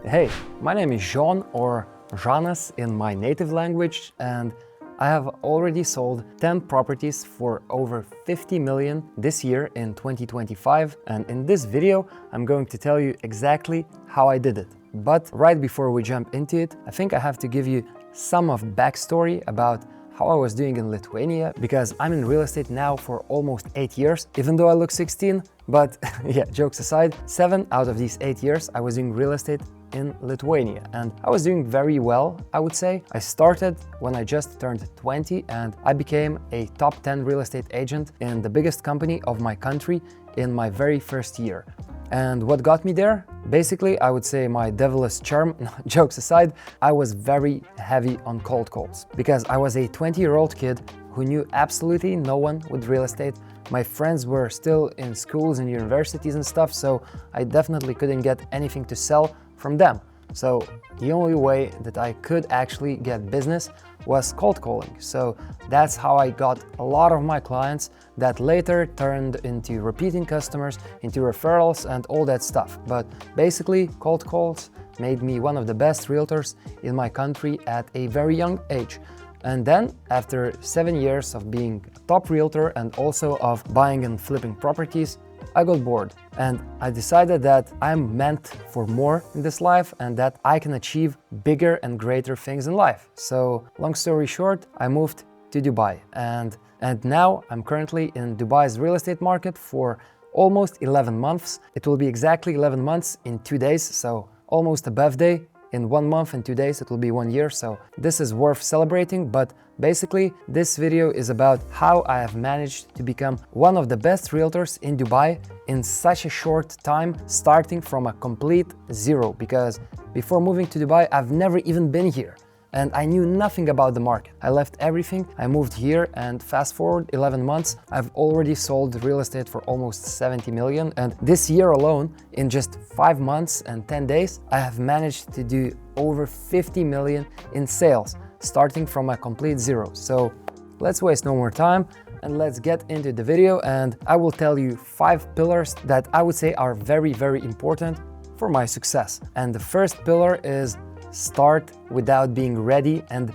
Hey, my name is Jean or Janas in my native language, and I have already sold 10 properties for over 50 million this year in 2025, and in this video I'm going to tell you exactly how I did it. But right before we jump into it, I think I have to give you some of backstory about how I was doing in Lithuania, because I'm in real estate now for almost 8 years, even though I look 16. But yeah, jokes aside, 7 out of these 8 years I was doing real estate in Lithuania, and I was doing very well, I would say. I started when I just turned 20 and I became a top 10 real estate agent in the biggest company of my country in my very first year. And what got me there? Basically, I would say my devilish charm. Jokes aside, I was very heavy on cold calls because I was a 20-year-old kid who knew absolutely no one with real estate. My friends were still in schools and universities and stuff, so I definitely couldn't get anything to sell from them. So the only way that I could actually get business was cold calling. So that's how I got a lot of my clients that later turned into repeating customers, into referrals and all that stuff. But basically, cold calls made me one of the best realtors in my country at a very young age. And then, after 7 years of being a top realtor and also of buying and flipping properties, I got bored and I decided that I'm meant for more in this life and that I can achieve bigger and greater things in life. So, long story short, I moved to Dubai and now I'm currently in Dubai's real estate market for almost 11 months. It will be exactly 11 months in 2 days, so almost a birthday. In 1 month and 2 days it will be 1 year, so this is worth celebrating. But basically this video is about how I have managed to become one of the best realtors in Dubai in such a short time, starting from a complete zero, because before moving to Dubai I've never even been here and I knew nothing about the market. I left everything, I moved here, and fast forward 11 months, I've already sold real estate for almost 70 million. And this year alone, in just 5 months and 10 days, I have managed to do over 50 million in sales, starting from a complete zero. So let's waste no more time and let's get into the video, and I will tell you 5 pillars that I would say are very, very important for my success. And the first pillar is start without being ready and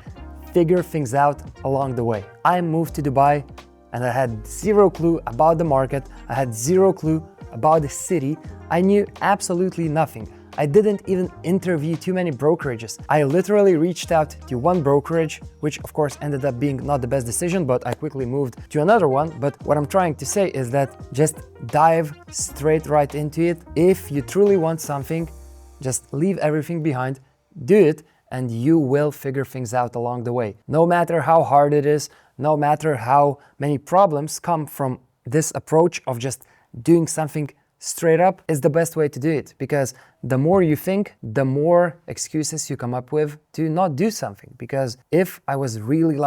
figure things out along the way. I moved to Dubai and I had zero clue about the market. I had zero clue about the city. I knew absolutely nothing. I didn't even interview too many brokerages. I literally reached out to one brokerage, which of course ended up being not the best decision, but I quickly moved to another one. But what I'm trying to say is that just dive straight right into it. If you truly want something, just leave everything behind, do it, and you will figure things out along the way. No matter how hard it is, no matter how many problems come from this approach of just doing something straight up, is the best way to do it, because the more you think, the more excuses you come up with to not do something. Because if I was really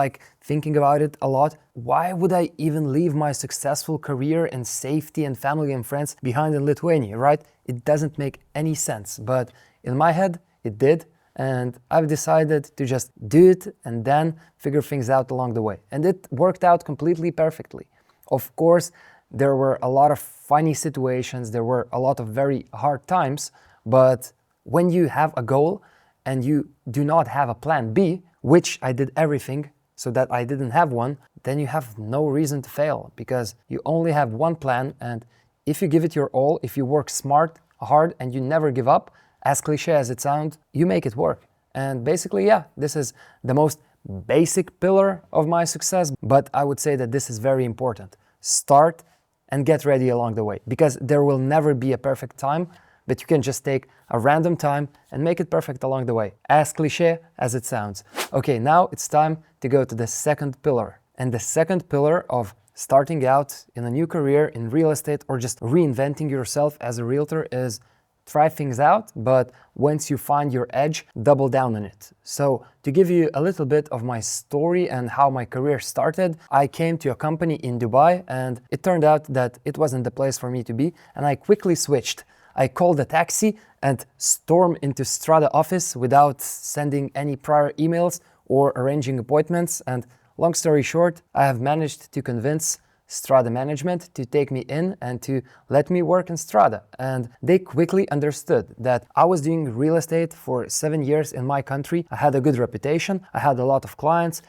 thinking about it a lot, why would I even leave my successful career and safety and family and friends behind in Lithuania, right? It doesn't make any sense, but in my head it did. And I've decided to just do it and then figure things out along the way. And it worked out completely perfectly. Of course, there were a lot of funny situations, there were a lot of very hard times, but when you have a goal and you do not have a plan B, which I did everything so that I didn't have one, then you have no reason to fail, because you only have one plan, and if you give it your all, if you work smart, hard, and you never give up, as cliche as it sounds, you make it work. And basically, yeah, this is the most basic pillar of my success, but I would say that this is very important. Start and get ready along the way, because there will never be a perfect time, but you can just take a random time and make it perfect along the way, as cliche as it sounds. Okay, now it's time to go to the second pillar. And the second pillar of starting out in a new career in real estate or just reinventing yourself as a realtor is try things out, but once you find your edge, double down on it. So to give you a little bit of my story and how my career started, I came to a company in Dubai and it turned out that it wasn't the place for me to be, and I quickly switched. I called a taxi and stormed into Strada office without sending any prior emails or arranging appointments, and long story short, I have managed to convince Strada management to take me in and to let me work in Strada. And they quickly understood that I was doing real estate for 7 years in my country. I had a good reputation. I had a lot of clients.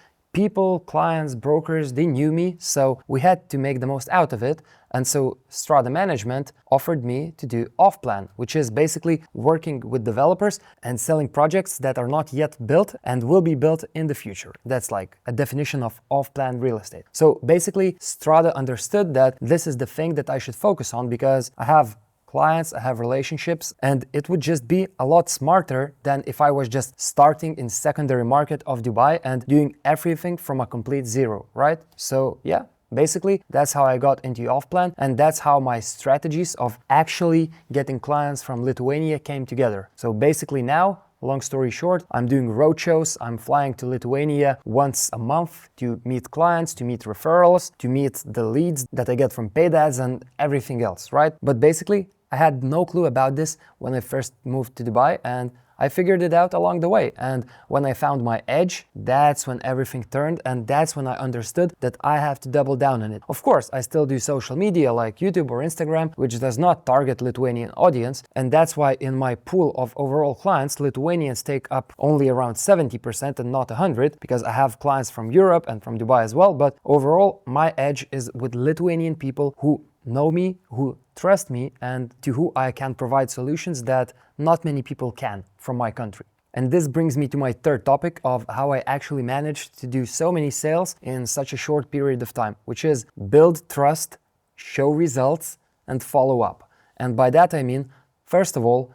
People, clients, brokers, they knew me, so we had to make the most out of it. And so Strada Management offered me to do off-plan, which is basically working with developers and selling projects that are not yet built and will be built in the future. That's like a definition of off-plan real estate. So basically, Strada understood that this is the thing that I should focus on because I have clients, I have relationships, and it would just be a lot smarter than if I was just starting in secondary market of Dubai and doing everything from a complete zero, right? So yeah, basically that's how I got into off-plan, and that's how my strategies of actually getting clients from Lithuania came together. So basically now, long story short, I'm doing roadshows. I'm flying to Lithuania once a month to meet clients, to meet referrals, to meet the leads that I get from paid ads and everything else, right? But basically, I had no clue about this when I first moved to Dubai, and I figured it out along the way. And when I found my edge, that's when everything turned, and that's when I understood that I have to double down on it. Of course, I still do social media like YouTube or Instagram, which does not target Lithuanian audience, and that's why in my pool of overall clients, Lithuanians take up only around 70% and not 100, because I have clients from Europe and from Dubai as well. But overall, my edge is with Lithuanian people who know me, who trust me, and to who I can provide solutions that not many people can from my country. And this brings me to my third topic of how I actually managed to do so many sales in such a short period of time, which is build trust, show results, and follow up. And by that I mean, first of all,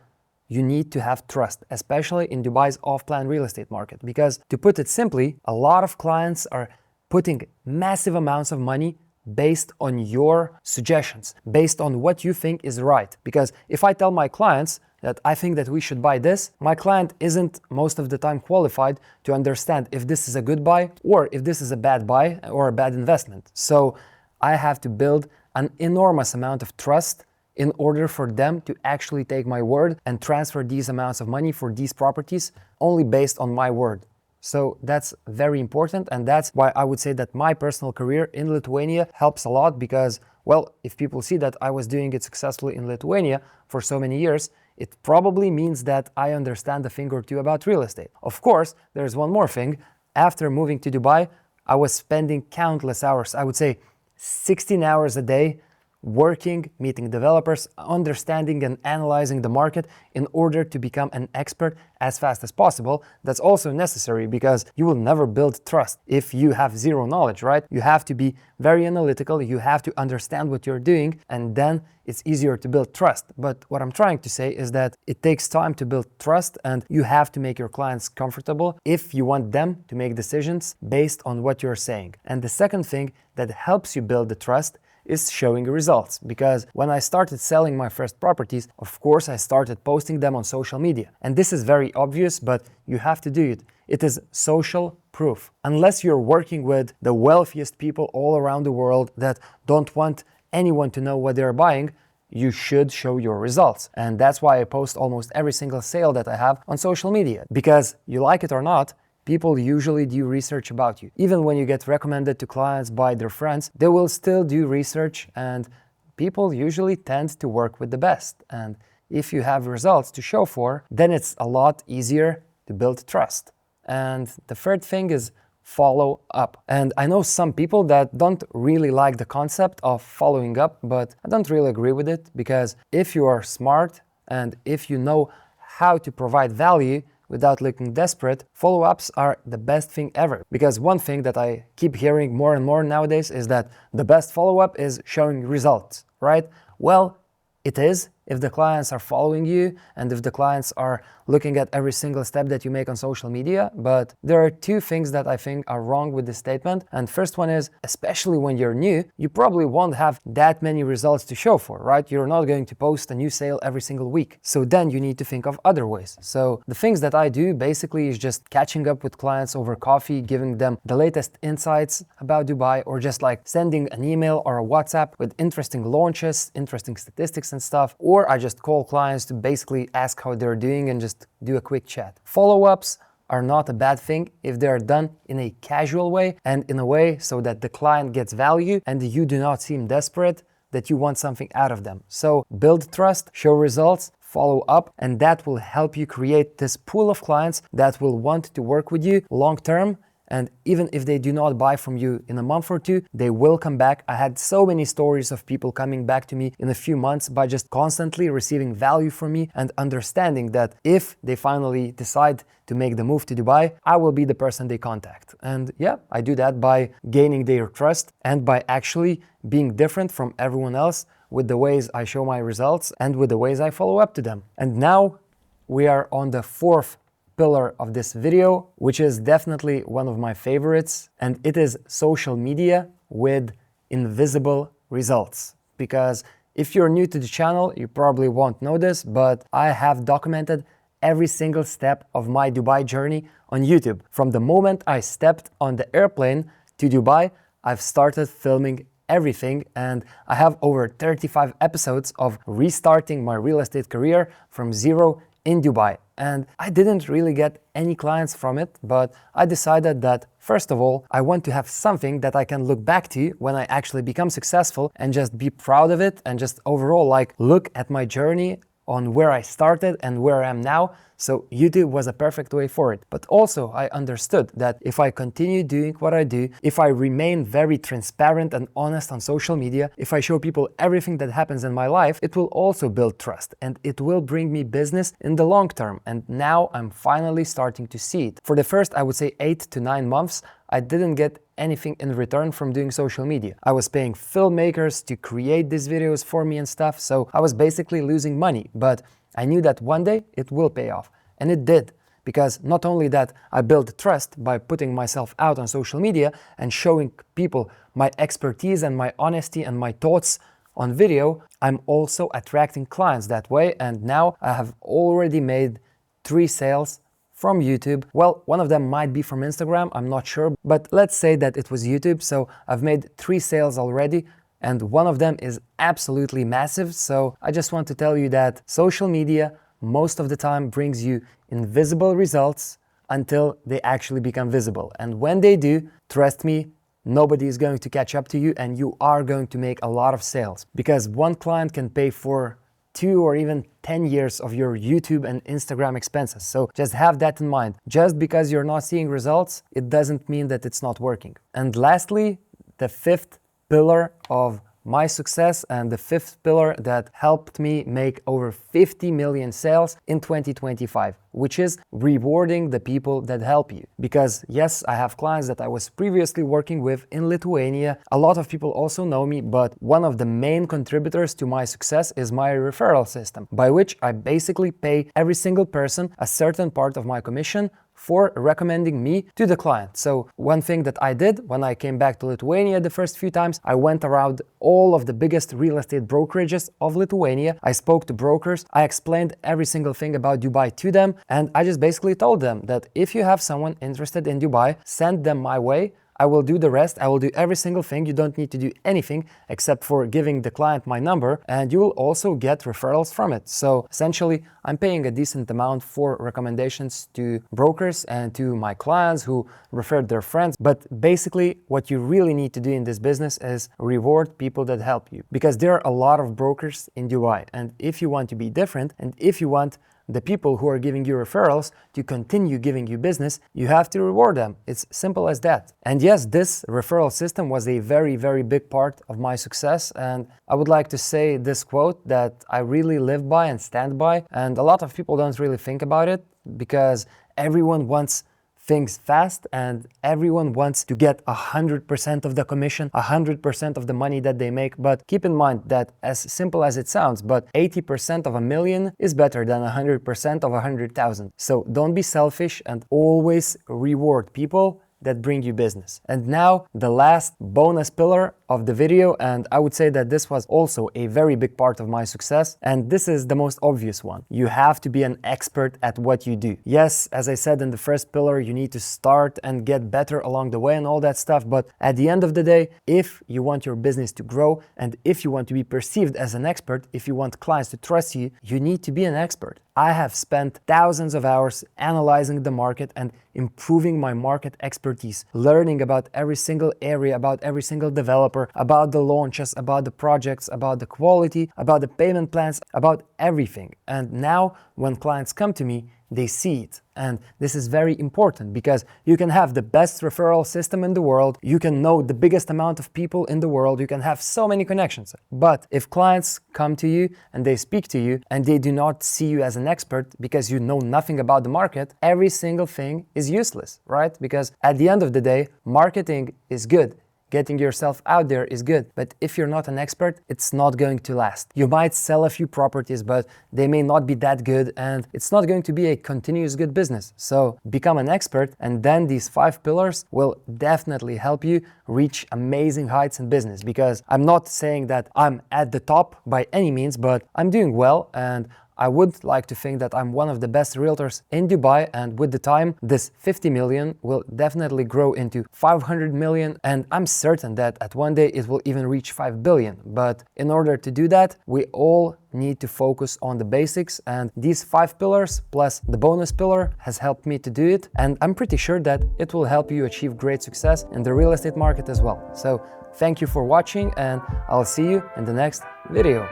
you need to have trust, especially in Dubai's off-plan real estate market. Because to put it simply, a lot of clients are putting massive amounts of money based on your suggestions, based on what you think is right. Because if I tell my clients that I think that we should buy this, my client isn't most of the time qualified to understand if this is a good buy or if this is a bad buy or a bad investment. So I have to build an enormous amount of trust in order for them to actually take my word and transfer these amounts of money for these properties only based on my word. So that's very important, and that's why I would say that my personal career in Lithuania helps a lot because, well, if people see that I was doing it successfully in Lithuania for so many years, it probably means that I understand a thing or two about real estate. Of course, there's one more thing. After moving to Dubai, I was spending countless hours, I would say 16 hours a day, working, meeting developers, understanding and analyzing the market in order to become an expert as fast as possible. That's also necessary because you will never build trust if you have zero knowledge, right? You have to be very analytical, you have to understand what you're doing, and then it's easier to build trust. But what I'm trying to say is that it takes time to build trust, and you have to make your clients comfortable if you want them to make decisions based on what you're saying. And the second thing that helps you build the trust is showing results. Because when I started selling my first properties, of course I started posting them on social media. And this is very obvious, but you have to do it. It is social proof. Unless you're working with the wealthiest people all around the world that don't want anyone to know what they're buying, you should show your results. And that's why I post almost every single sale that I have on social media. Because you like it or not, people usually do research about you. Even when you get recommended to clients by their friends, they will still do research, and people usually tend to work with the best. And if you have results to show for, then it's a lot easier to build trust. And the third thing is follow up. And I know some people that don't really like the concept of following up, but I don't really agree with it, because if you are smart and if you know how to provide value without looking desperate, follow-ups are the best thing ever. Because one thing that I keep hearing more and more nowadays is that the best follow-up is showing results, right? Well, it is if the clients are following you and if the clients are looking at every single step that you make on social media. But there are two things that I think are wrong with this statement. And first one is, especially when you're new, you probably won't have that many results to show for, right? You're not going to post a new sale every single week. So then you need to think of other ways. So the things that I do basically is just catching up with clients over coffee, giving them the latest insights about Dubai, or just like sending an email or a WhatsApp with interesting launches, interesting statistics and stuff. Or I just call clients to basically ask how they're doing and just do a quick chat. Follow-ups are not a bad thing if they are done in a casual way and in a way so that the client gets value and you do not seem desperate that you want something out of them. So build trust, show results, follow up, and that will help you create this pool of clients that will want to work with you long term. And even if they do not buy from you in a month or two, they will come back. I had so many stories of people coming back to me in a few months by just constantly receiving value from me and understanding that if they finally decide to make the move to Dubai, I will be the person they contact. And yeah, I do that by gaining their trust and by actually being different from everyone else with the ways I show my results and with the ways I follow up to them. And now we are on the fourth pillar of this video, which is definitely one of my favorites, and it is social media with invisible results. Because if you're new to the channel, you probably won't know this, but I have documented every single step of my Dubai journey on YouTube. From the moment I stepped on the airplane to Dubai, I've started filming everything, and I have over 35 episodes of restarting my real estate career from zero in Dubai. And I didn't really get any clients from it, but I decided that first of all, I want to have something that I can look back to when I actually become successful and just be proud of it and just overall like look at my journey on where I started and where I am now. So YouTube was a perfect way for it. But also I understood that if I continue doing what I do, if I remain very transparent and honest on social media, if I show people everything that happens in my life, it will also build trust and it will bring me business in the long term. And now I'm finally starting to see it. For the first, I would say 8 to 9 months, I didn't get anything in return from doing social media. I was paying filmmakers to create these videos for me and stuff, so I was basically losing money. But I knew that one day it will pay off. And it did. Because not only that, I built trust by putting myself out on social media and showing people my expertise and my honesty and my thoughts on video, I'm also attracting clients that way. And now I have already made 3 sales from YouTube. Well, one of them might be from Instagram, I'm not sure, but let's say that it was YouTube. So I've made 3 sales already, and one of them is absolutely massive. So I just want to tell you that social media most of the time brings you invisible results until they actually become visible. And when they do, trust me, nobody is going to catch up to you and you are going to make a lot of sales. Because one client can pay for 2 or even 10 years of your YouTube and Instagram expenses. So just have that in mind. Just because you're not seeing results, it doesn't mean that it's not working. And lastly, the 5th pillar of my success and the 5th pillar that helped me make over 50 million sales in 2025, which is rewarding the people that help you. Because yes, I have clients that I was previously working with in Lithuania. A lot of people also know me, but one of the main contributors to my success is my referral system, by which I basically pay every single person a certain part of my commission for recommending me to the client. So one thing that I did when I came back to Lithuania the first few times, I went around all of the biggest real estate brokerages of Lithuania. I spoke to brokers, I explained every single thing about Dubai to them, and I just basically told them that if you have someone interested in Dubai, send them my way. I will do the rest. I will do every single thing. You don't need to do anything except for giving the client my number, and you will also get referrals from it. So essentially, I'm paying a decent amount for recommendations to brokers and to my clients who referred their friends. But basically, what you really need to do in this business is reward people that help you, because there are a lot of brokers in Dubai. And if you want to be different, and if you want the people who are giving you referrals to continue giving you business, you have to reward them. It's simple as that. And yes, this referral system was a very, very big part of my success. And I would like to say this quote that I really live by and stand by. And a lot of people don't really think about it because everyone wants things fast and everyone wants to get 100% of the commission, 100% of the money that they make. But keep in mind that as simple as it sounds, but 80% of a million is better than 100% of 100,000. So don't be selfish and always reward people that bring you business. And now the last bonus pillar of the video, and I would say that this was also a very big part of my success, and this is the most obvious one. You have to be an expert at what you do. Yes, as I said in the first pillar, you need to start and get better along the way and all that stuff, but at the end of the day, if you want your business to grow and if you want to be perceived as an expert, if you want clients to trust you, you need to be an expert. I have spent thousands of hours analyzing the market and improving my market expertise, learning about every single area, about every single developer, about the launches, about the projects, about the quality, about the payment plans, about everything. And now when clients come to me, they see it. And this is very important because you can have the best referral system in the world, you can know the biggest amount of people in the world, you can have so many connections. But if clients come to you and they speak to you and they do not see you as an expert because you know nothing about the market, every single thing is useless, right? Because at the end of the day, marketing is good. Getting yourself out there is good, but if you're not an expert, it's not going to last. You might sell a few properties, but they may not be that good and it's not going to be a continuous good business. So become an expert, and then these 5 pillars will definitely help you reach amazing heights in business, because I'm not saying that I'm at the top by any means, but I'm doing well, and I would like to think that I'm one of the best realtors in Dubai, and with the time, this 50 million will definitely grow into 500 million, and I'm certain that at one day it will even reach 5 billion. But in order to do that, we all need to focus on the basics, and these 5 pillars plus the bonus pillar has helped me to do it, and I'm pretty sure that it will help you achieve great success in the real estate market as well. So thank you for watching, and I'll see you in the next video.